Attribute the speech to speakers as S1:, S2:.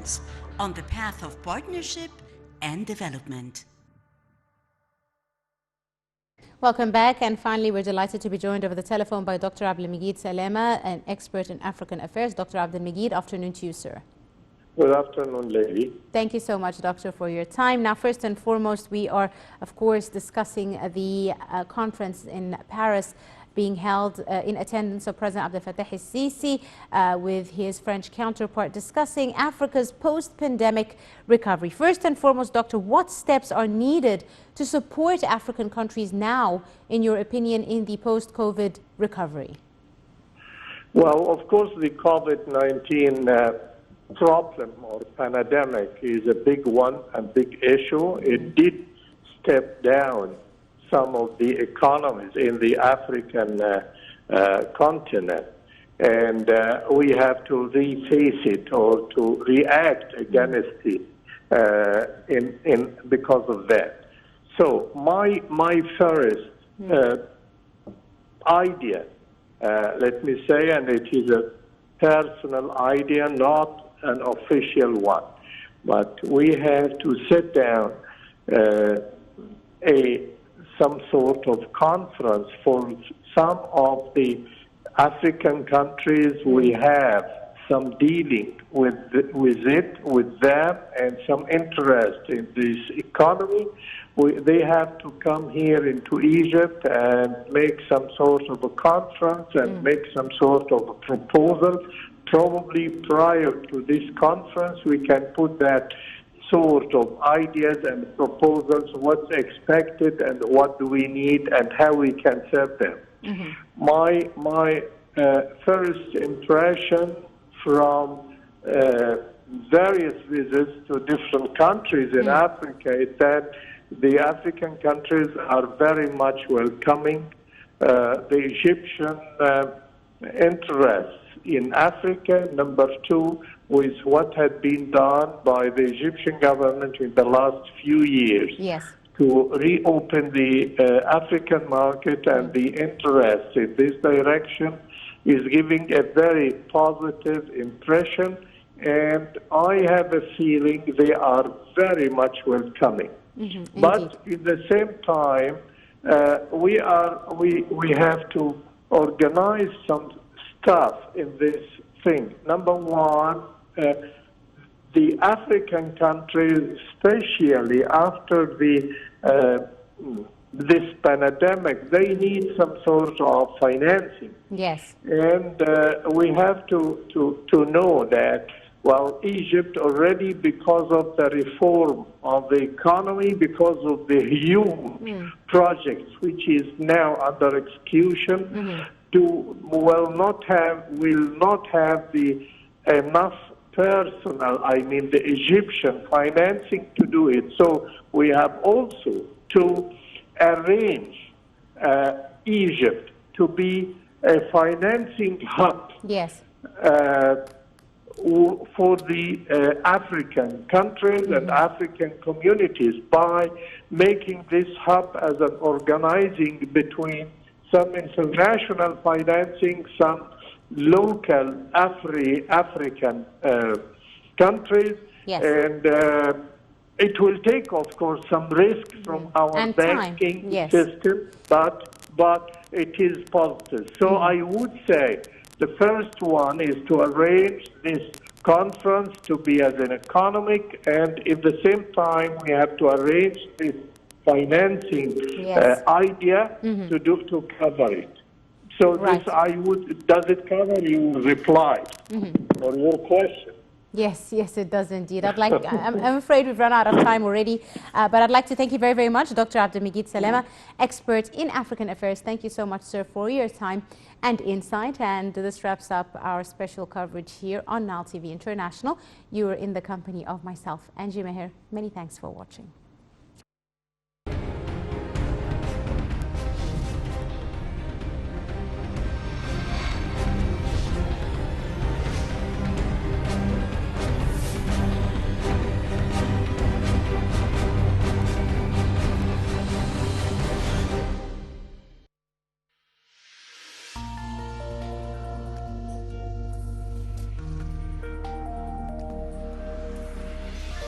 S1: nations on the path of partnership and development.
S2: Welcome back, and finally we're delighted to be joined over the telephone by Dr. Maguid Salama, an expert in African affairs. Dr. Maguid, afternoon to you, sir.
S3: Good afternoon, lady.
S2: Thank you so much, Doctor, for your time. Now, first and foremost, we are, of course, discussing the conference in Paris being held in attendance of President Abdel al-Sisi with his French counterpart, discussing Africa's post-pandemic recovery. First and foremost, Doctor, what steps are needed to support African countries now, in your opinion, in the post-COVID recovery?
S3: Well, of course, the COVID-19 problem or pandemic is a big one, a big issue. It did step down some of the economies in the African continent, and we have to reface it or to react against it because of that. So my first idea, let me say, and it is a personal idea, not an official one, but we have to sit down some sort of conference for some of the African countries. We have some dealing with them, and some interest in this economy. They have to come here into Egypt and make some sort of a conference and make some sort of a proposal. Probably prior to this conference, we can put that sort of ideas and proposals, what's expected and what do we need and how we can serve them. My first impression from various visits to different countries in Africa is that the African countries are very much welcoming the Egyptian interests in Africa. Number two, with what had been done by the Egyptian government in the last few years to reopen the African market, and the interest in this direction is giving a very positive impression, and I have a feeling they are very much welcoming. But at the same time, we have to organize some stuff in this thing. Number one, the African countries, especially after this pandemic, they need some sort of financing.
S2: Yes.
S3: And we have to know that, well, Egypt already, because of the reform of the economy, because of the huge projects which is now under execution, will not have the enough personnel, I mean the Egyptian financing to do it. So we have also to arrange Egypt to be a financing hub for the African countries and African communities, by making this hub as an organizing between some international financing, some local African countries, and it will take, of course, some risk from our banking system, but it is positive. So I would say the first one is to arrange this conference to be as an economic, and at the same time we have to arrange this financing idea to cover it. So this does it cover your reply or your question?
S2: Yes, it does indeed. I'm afraid we've run out of time already, but I'd like to thank you very, very much, Dr. Maguid Salama, expert in African affairs. Thank you so much, sir, for your time and insight. And this wraps up our special coverage here on Nile TV International. You were in the company of myself, Angie Meher. Many thanks for watching.